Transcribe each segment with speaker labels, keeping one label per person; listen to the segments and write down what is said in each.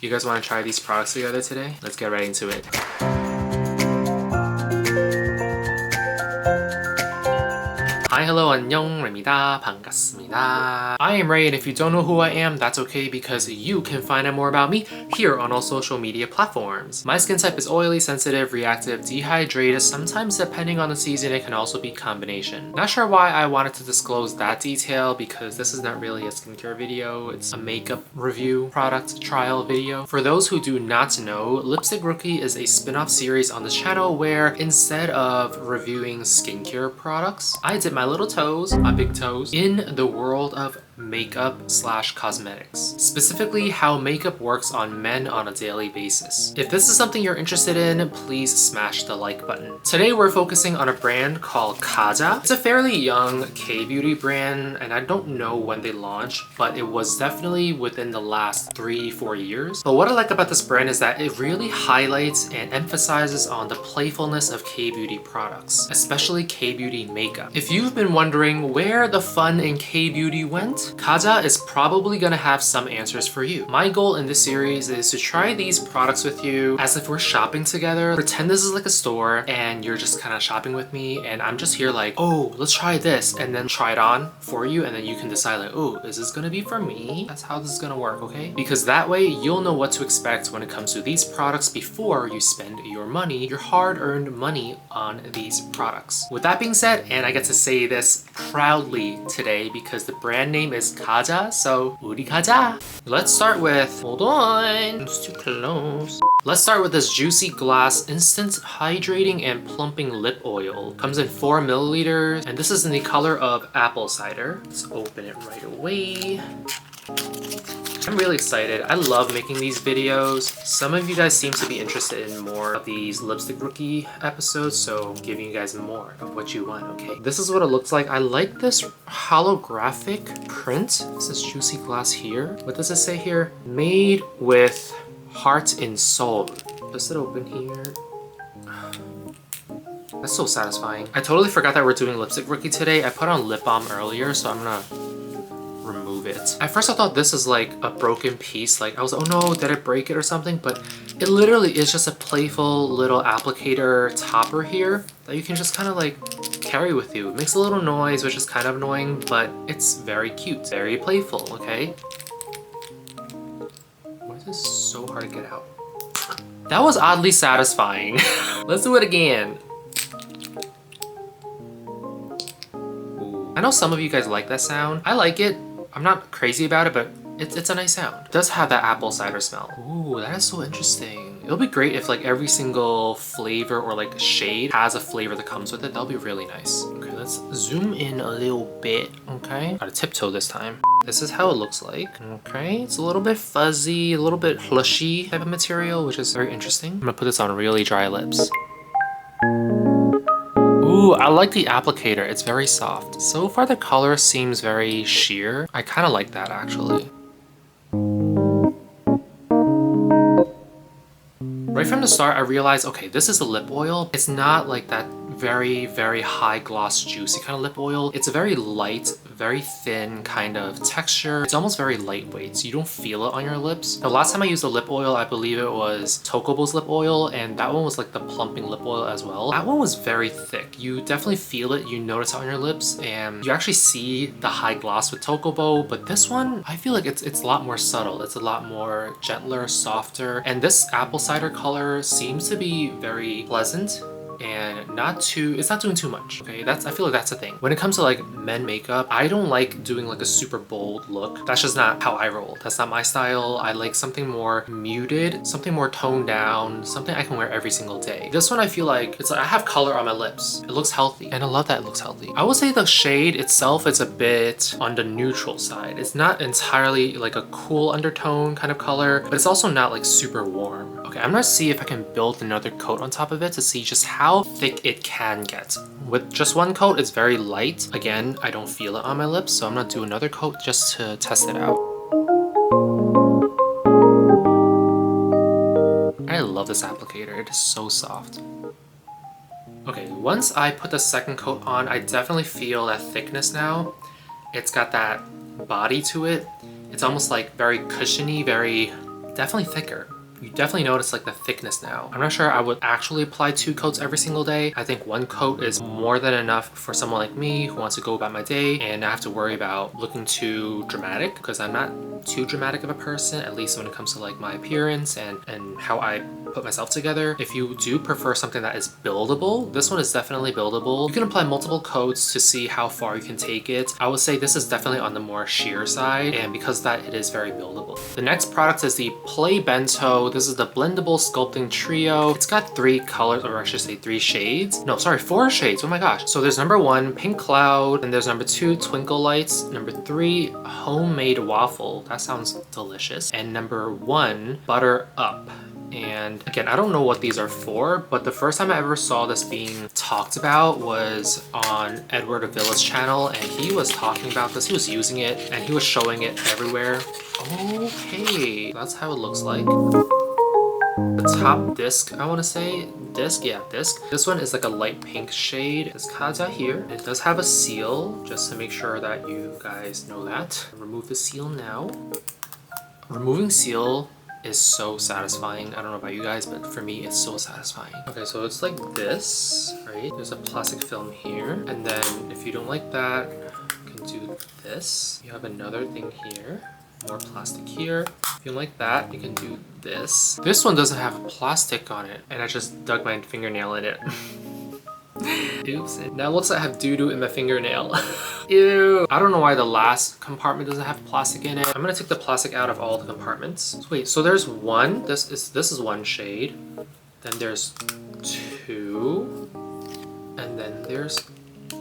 Speaker 1: You guys want to try these products together today? Let's get right into it. Hi, hello, 안녕입니다. 반갑습니다. I am Ray, and if you don't know who I am, that's okay because you can find out more about me here on all social media platforms. My skin type is oily, sensitive, reactive, dehydrated. Sometimes, depending on the season, it can also be combination. Not sure why I wanted to disclose that detail because this is not really a skincare video. It's a makeup review, product trial video. For those who do not know, Lipstick Rookie is a spin-off series on the channel where instead of reviewing skincare products, I dip my little toes, my big toes, in the world of makeup / cosmetics. Specifically how makeup works on men on a daily basis. If this is something you're interested in, please smash the like button. Today we're focusing on a brand called KAJA. It's a fairly young K-beauty brand and I don't know when they launched, but it was definitely within the last 3-4 years. But what I like about this brand is that it really highlights and emphasizes on the playfulness of K-beauty products, especially K-beauty makeup. If you've been wondering where the fun in K-beauty went, KAJA is probably gonna have some answers for you. My goal in this series is to try these products with you as if we're shopping together. Pretend this is like a store and you're just kind of shopping with me and I'm just here like, oh, let's try this, and then try it on for you, and then you can decide like, oh, is this gonna be for me? That's how this is gonna work, okay? Because that way you'll know what to expect when it comes to these products before you spend your money, your hard-earned money on these products. With that being said, and I get to say this proudly today because the brand name is KAJA, so 우리 가자. Let's start with, hold on, it's too close. Let's start with this Juicy Glass Instant Hydrating and Plumping Lip Oil. Comes in 4 milliliters, and this is in the color of apple cider. Let's open it right away. I'm really excited. I love making these videos. Some of you guys seem to be interested in more of these Lipstick Rookie episodes, so I'm giving you guys more of what you want, okay? This is what it looks like. I like this holographic print. This is Juicy Glass here. What does it say here? Made with heart and soul. Does it open here? That's so satisfying. I totally forgot that we're doing Lipstick Rookie today. I put on lip balm earlier, so I'm gonna remove it. At first I thought this is like a broken piece, like I was like, oh no, did I break it or something? But it literally is just a playful little applicator topper here that you can just kind of like carry with you. It makes a little noise, which is kind of annoying, but it's very cute, very playful, okay? Why is this so hard to get out? That was oddly satisfying. Let's do it again. Ooh. I know some of you guys like that sound. I like it. I'm not crazy about it, but it's a nice sound. It does have that apple cider smell. Ooh, that is so interesting. It'll be great if like every single flavor or like shade has a flavor that comes with it. That'll be really nice. Okay, let's zoom in a little bit, okay? Gotta tiptoe this time. This is how it looks like, okay? It's a little bit fuzzy, a little bit plushy type of material, which is very interesting. I'm gonna put this on really dry lips. Ooh, I like the applicator. It's very soft. So far the color seems very sheer. I kind of like that actually. Right from the start, I realized, okay, this is a lip oil. It's not like that very, very high gloss, juicy kind of lip oil. It's a very light, very thin kind of texture. It's almost very lightweight, so you don't feel it on your lips. The last time I used a lip oil, I believe it was Tokobo's lip oil, and that one was like the plumping lip oil as well. That one was very thick. You definitely feel it, you notice it on your lips, and you actually see the high gloss with Tokobo, but this one, I feel like it's a lot more subtle. It's a lot more gentler, softer, and this apple cider color seems to be very pleasant and it's not doing too much, okay? I feel like that's the thing. When it comes to like men makeup, I don't like doing like a super bold look. That's just not how I roll. That's not my style. I like something more muted, something more toned down, something I can wear every single day. This one I feel like, it's like I have color on my lips. It looks healthy, and I love that it looks healthy. I would say the shade itself is a bit on the neutral side. It's not entirely like a cool undertone kind of color, but it's also not like super warm. Okay, I'm gonna see if I can build another coat on top of it to see just how thick it can get. With just one coat, it's very light. Again, I don't feel it on my lips, so I'm gonna do another coat just to test it out. I love this applicator, it is so soft. Okay, once I put the second coat on, I definitely feel that thickness now. It's got that body to it. It's almost like very cushiony, very definitely thicker. You definitely notice like the thickness now. I'm not sure I would actually apply 2 coats every single day. I think 1 coat is more than enough for someone like me who wants to go about my day and not have to worry about looking too dramatic, because I'm not too dramatic of a person, at least when it comes to like my appearance and how I put myself together. If you do prefer something that is buildable, this one is definitely buildable. You can apply multiple coats to see how far you can take it. I would say this is definitely on the more sheer side, and because that it is very buildable. The next product is the Bento. This is the Blendable Sculpting Trio. It's got 3 colors, or I should say 3 shades. No, sorry, 4 shades. Oh my gosh. So there's number 1, Pink Cloud, and there's number 2, Twinkle Lights, number 3, Homemade Waffle. That sounds delicious. And number 1, Butter Up. And again, I don't know what these are for, but the first time I ever saw this being talked about was on Edward Avila's channel, and he was talking about this. He was using it and he was showing it everywhere. Okay, that's how it looks like. The top disc, I want to say, disc. This one is like a light pink shade. It's KAJA here. It does have a seal, just to make sure that you guys know that. Remove the seal now. Removing seal is so satisfying. I don't know about you guys, but for me, it's so satisfying. Okay, so it's like this, right? There's a plastic film here. And then if you don't like that, you can do this. You have another thing here. More plastic here. If you don't like that, you can do this. This one doesn't have plastic on it, and I just dug my fingernail in it. Oops. Now it looks like I have doo-doo in my fingernail. Ew. I don't know why the last compartment doesn't have plastic in it. I'm gonna take the plastic out of all the compartments. So wait, so there's 1. This is 1 shade. Then there's 2. And then there's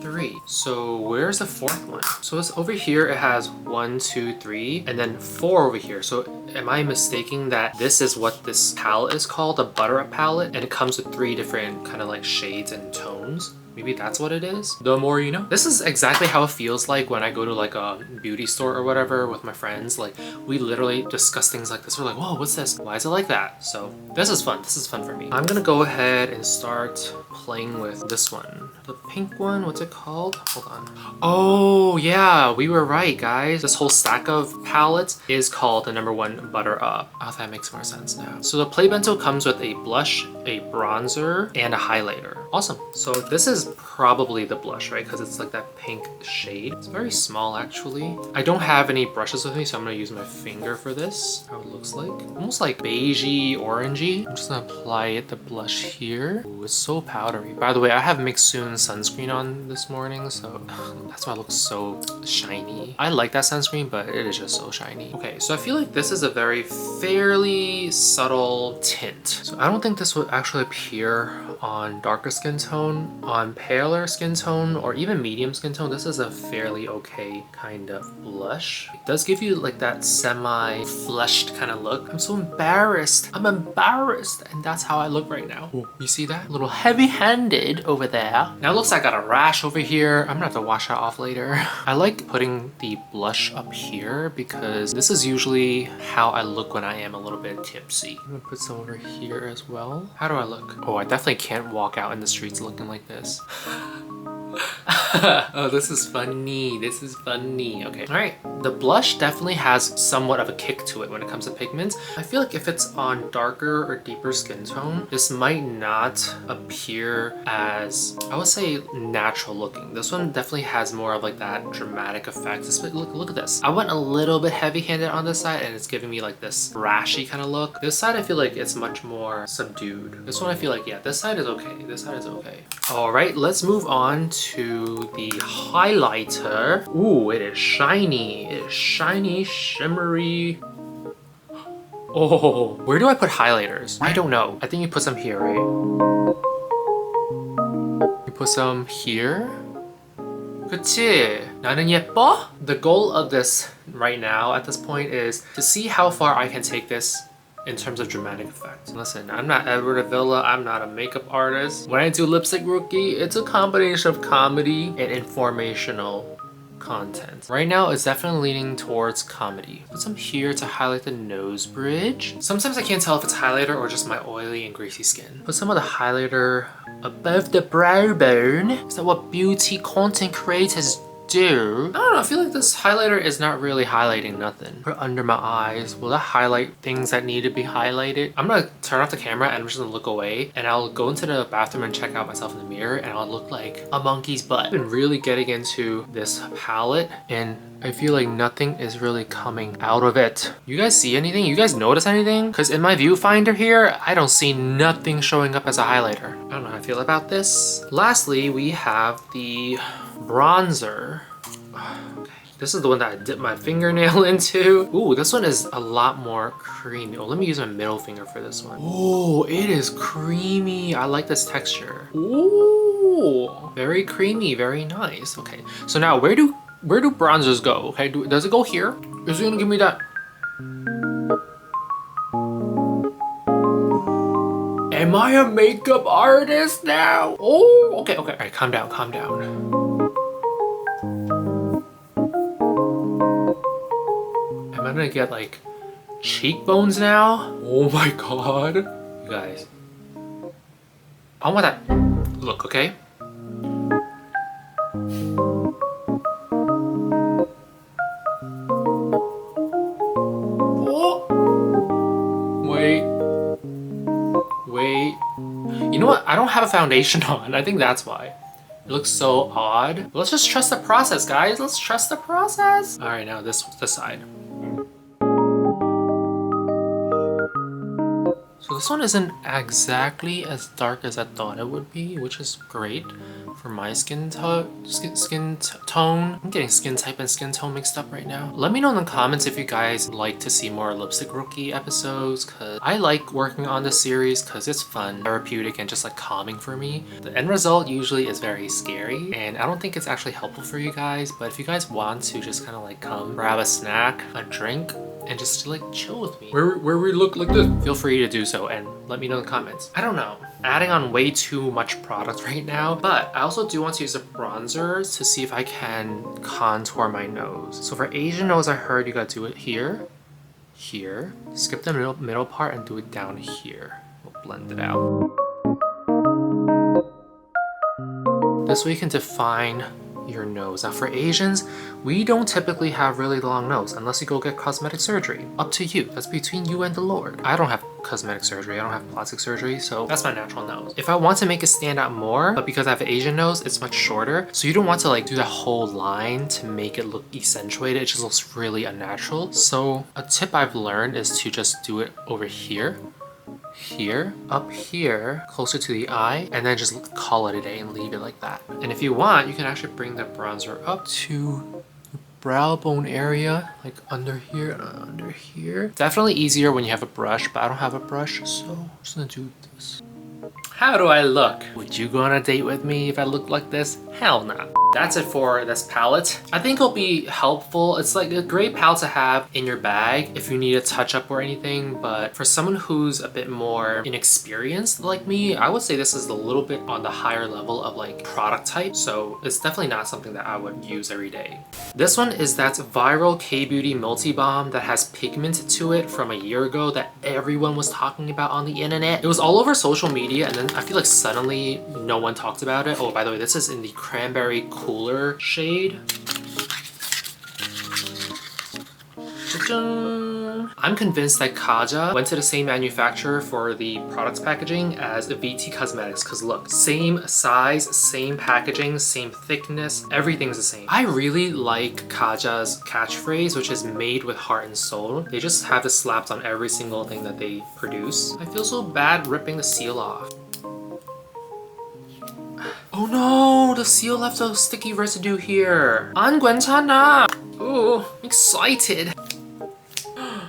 Speaker 1: 3. So where's the 4th one? So it's over here. It has 1, 2, 3, and then 4 over here. So am I mistaking that this is what this palette is called, a Butter Up palette, and it comes with 3 different kind of like shades and tones? Maybe that's what it is. The more you know. This is exactly how it feels like when I go to like a beauty store or whatever with my friends. Like, we literally discuss things like this. We're like, whoa, what's this? Why is it like that? So this is fun. This is fun for me. I'm gonna go ahead and start playing with this one. The pink one, what's it called? Hold on. Oh yeah, we were right, guys. This whole stack of palettes is called the number 1 Butter Up. Oh, that makes more sense now. So the Bento comes with a blush, a bronzer, and a highlighter. Awesome. So this is probably the blush, right? Because it's like that pink shade. It's very small, actually. I don't have any brushes with me, so I'm gonna use my finger for this. How it looks like. Almost like beigey, orangey. I'm just gonna apply the blush here. Ooh, it's so powdery. By the way, I have Mixsoon sunscreen on this morning, so that's why it looks so shiny. I like that sunscreen, but it is just so shiny. Okay, so I feel like this is a very fairly subtle tint. So I don't think this would actually appear on darker skin tone. On paler skin tone or even medium skin tone, this is a fairly okay kind of blush. It does give you like that semi-flushed kind of look. I'm so embarrassed. I'm embarrassed, and that's how I look right now. Ooh, you see that? A little heavy-handed over there. Now it looks like I got a rash over here. I'm gonna have to wash that off later. I like putting the blush up here because this is usually how I look when I am a little bit tipsy. I'm gonna put some over here as well. How do I look? Oh, I definitely can't walk out in the streets looking like this. Oh, this is funny. This is funny. Okay. All right. The blush definitely has somewhat of a kick to it when it comes to pigments. I feel like if it's on darker or deeper skin tone, this might not appear as, I would say, natural looking. This one definitely has more of like that dramatic effect. Look at this. I went a little bit heavy-handed on this side and it's giving me like this rashy kind of look. This side I feel like it's much more subdued. This one I feel like, yeah, this side is okay. This side is okay. All right, let's move on to the highlighter. Ooh, it is shiny. It is shiny, shimmery. Oh, where do I put highlighters? I don't know. I think you put some here, right? You put some here. 그치? 나는 예뻐? The goal of this right now at this point is to see how far I can take this in terms of dramatic effect. Listen, I'm not Edward Avila, I'm not a makeup artist. When I do Lipstick Rookie, it's a combination of comedy and informational content. Right now, it's definitely leaning towards comedy. Put some here to highlight the nose bridge. Sometimes I can't tell if it's highlighter or just my oily and greasy skin. Put some of the highlighter above the brow bone. Is that what beauty content creators do, I don't know, I feel like this highlighter is not really highlighting nothing. Put it under my eyes. Will that highlight things that need to be highlighted? I'm gonna turn off the camera and I'm just gonna look away, and I'll go into the bathroom and check out myself in the mirror, and I'll look like a monkey's butt. I've been really getting into this palette, and I feel like nothing is really coming out of it. You guys see anything? You guys notice anything? Because in my viewfinder here, I don't see nothing showing up as a highlighter. I don't know how I feel about this. Lastly, we have the bronzer. Okay. This is the one that I dipped my fingernail into. Ooh, this one is a lot more creamy. Oh, let me use my middle finger for this one. Oh, it is creamy. I like this texture. Ooh, very creamy, very nice. Okay, so now where do bronzers go? Okay, does it go here? Is it gonna give me that? Am I a makeup artist now? Oh, okay. All right, calm down. Am I gonna get like cheekbones now? Oh my god. You guys, I want that look, okay? Wait. You know what? I don't have a foundation on. I think that's why. It looks so odd. But let's just trust the process, guys. Let's trust the process. All right, now this side. So this one isn't exactly as dark as I thought it would be, which is great for my skin tone. I'm getting skin type and skin tone mixed up right now. Let me know in the comments if you guys like to see more Lipstick Rookie episodes, because I like working on this series because it's fun, therapeutic, and just like calming for me. The end result usually is very scary, and I don't think it's actually helpful for you guys, but if you guys want to just kind of like come grab a snack, a drink, and just like chill with me where we look like this, feel free to do so and let me know in the comments. I don't know, adding on way too much product right now, but I also do want to use a bronzer to see if I can contour my nose. So for Asian nose, I heard you gotta do it here, skip the middle part and do it down here. We'll blend it out. This way you can define your nose. Now for Asians, we don't typically have really long nose unless you go get cosmetic surgery. Up to you. That's between you and the Lord. I don't have cosmetic surgery. I don't have plastic surgery, so that's my natural nose. If I want to make it stand out more, but because I have an Asian nose, it's much shorter, so you don't want to like do that whole line to make it look accentuated. It just looks really unnatural. So a tip I've learned is to just do it over here, up here, closer to the eye, and then just call it a day and leave it like that. And if you want, you can actually bring the bronzer up to the brow bone area, like under here and under here. Definitely easier when you have a brush, but I don't have a brush, so I'm just gonna do this. How do I look? Would you go on a date with me if I looked like this? Hell no. That's it for this palette. I think it'll be helpful. It's like a great palette to have in your bag if you need a touch up or anything, but for someone who's a bit more inexperienced like me, I would say this is a little bit on the higher level of like product type, so it's definitely not something that I would use every day. This one is that viral K-Beauty Multi Balm that has pigment to it from a year ago that everyone was talking about on the internet. It was all over social media, and then I feel like suddenly no one talked about it. Oh, by the way, this is in the Cranberry Cooler shade. I'm convinced that KAJA went to the same manufacturer for the products packaging as VT Cosmetics, because look, same size, same packaging, same thickness, everything's the same. I really like KAJA's catchphrase, which is made with heart and soul. They just have it slapped on every single thing that they produce. I feel so bad ripping the seal off. Oh no, the seal left a sticky residue here. 안 괜찮아. Ooh, I'm excited.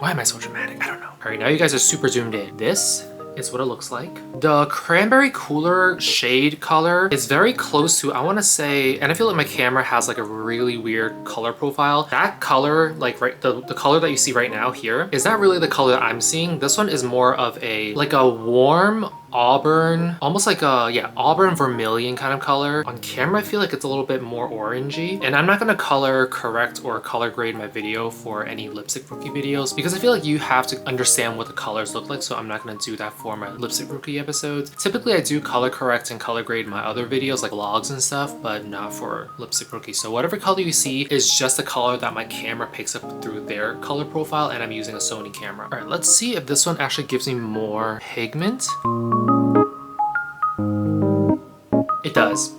Speaker 1: Why am I so dramatic? I don't know. All right, now you guys are super zoomed in. This is what it looks like. The Cranberry Cooler shade color is very close to, I want to say, and I feel like my camera has like a really weird color profile. That color, like right, the color that you see right now here, is not really the color that I'm seeing. This one is more of a, like a warm auburn, almost like a, yeah, auburn vermilion kind of color. On camera, I feel like it's a little bit more orangey. And I'm not gonna color correct or color grade my video for any lipstick rookie videos because I feel like you have to understand what the colors look like, so I'm not gonna do that for my lipstick rookie episodes. Typically, I do color correct and color grade my other videos like vlogs and stuff, but not for lipstick rookie. So whatever color you see is just the color that my camera picks up through their color profile, and I'm using a Sony camera. All right, let's see if this one actually gives me more pigment. It does.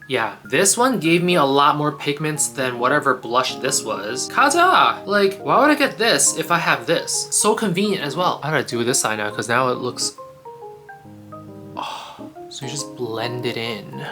Speaker 1: Yeah, this one gave me a lot more pigments than whatever blush this was. KAJA! Like, why would I get this if I have this? So convenient as well. I gotta do this side now because now it looks... Oh, so you just blend it in.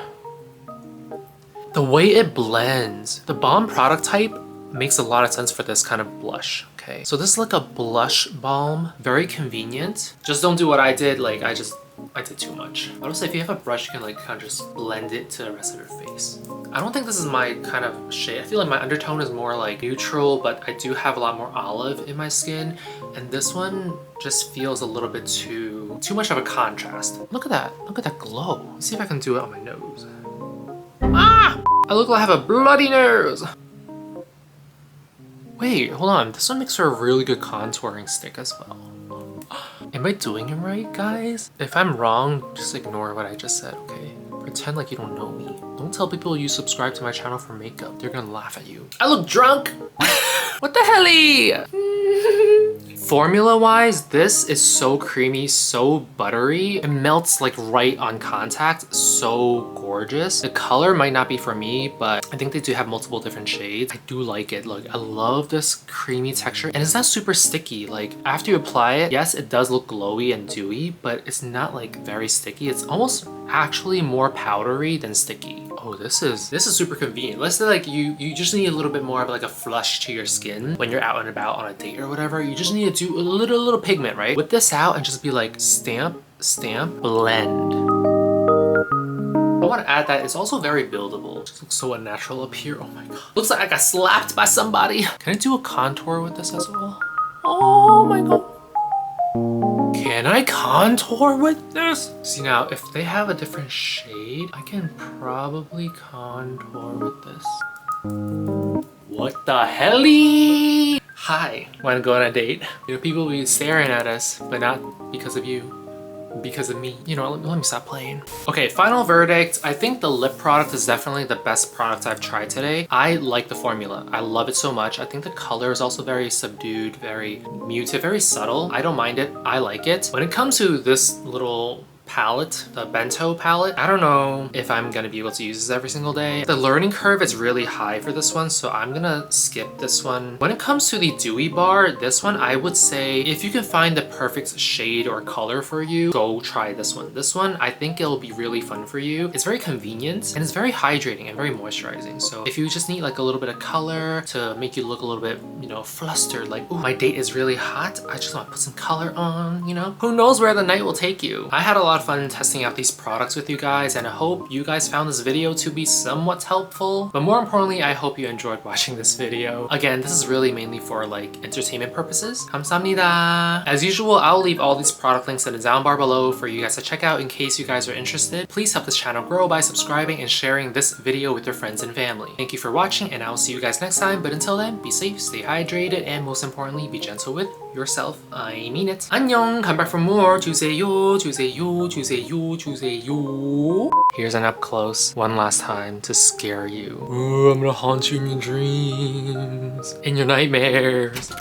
Speaker 1: The way it blends. The Balm product type makes a lot of sense for this kind of blush. Okay, so this is like a blush balm. Very convenient. Just don't do what I did. Like, I did too much. I would say if you have a brush, you can like kind of just blend it to the rest of your face. I don't think this is my kind of shade. I feel like my undertone is more like neutral, but I do have a lot more olive in my skin. And this one just feels a little bit too much of a contrast. Look at that. Look at that glow. Let's see if I can do it on my nose. Ah! I look like I have a bloody nose. Wait, hold on. This one makes for a really good contouring stick as well. Am I doing it right, guys? If I'm wrong, just ignore what I just said, okay? Pretend like you don't know me. Don't tell people you subscribe to my channel for makeup. They're gonna laugh at you. I look drunk! What the helly? Formula-wise, this is so creamy, so buttery. It melts like right on contact. So gorgeous. The color might not be for me, but I think they do have multiple different shades. I do like it. Look, I love this creamy texture. And it's not super sticky. Like, after you apply it, yes, it does look glowy and dewy, but it's not like very sticky. It's almost actually more powdery than sticky. Oh, this is super convenient. Let's say like you just need a little bit more of like a flush to your skin when you're out and about on a date or whatever. You just need to do a little pigment, right? Whip this out and just be like stamp, stamp, blend. I want to add that it's also very buildable. It just looks so unnatural up here. Oh my god. Looks like I got slapped by somebody. Can I do a contour with this as well? Oh my god. Can I contour with this? See now, if they have a different shade, I can probably contour with this. What the helly? Hi, wanna go on a date? You know, people will be staring at us, but not because of you. Because of me. You know, let me stop playing. Okay, final verdict. I think the lip product is definitely the best product I've tried today. I like the formula. I love it so much. I think the color is also very subdued, very muted, very subtle. I don't mind it. I like it. When it comes to this little palette, the Bento palette, I don't know if I'm gonna be able to use this every single day. The learning curve is really high for this one, so I'm gonna skip this one. When it comes to the dewy bar, this one I would say if you can find the perfect shade or color for you, go try this one. This one, I think it'll be really fun for you. It's very convenient and it's very hydrating and very moisturizing. So if you just need like a little bit of color to make you look a little bit, you know, flustered, like, ooh, my date is really hot, I just want to put some color on, you know? Who knows where the night will take you? I had a lot of fun testing out these products with you guys, and I hope you guys found this video to be somewhat helpful. But more importantly, I hope you enjoyed watching this video. Again, this is really mainly for like entertainment purposes. 감사합니다. As usual, I'll leave all these product links in the down bar below for you guys to check out in case you guys are interested. Please help this channel grow by subscribing and sharing this video with your friends and family. Thank you for watching, and I'll see you guys next time. But until then, be safe, stay hydrated, and most importantly, be gentle with yourself. I mean it. 안녕. Come back for more. 주세요, 주세요, 주세요, 주세요. Here's an up close one last time to scare you. Ooh, I'm gonna haunt you in your dreams, in your nightmares.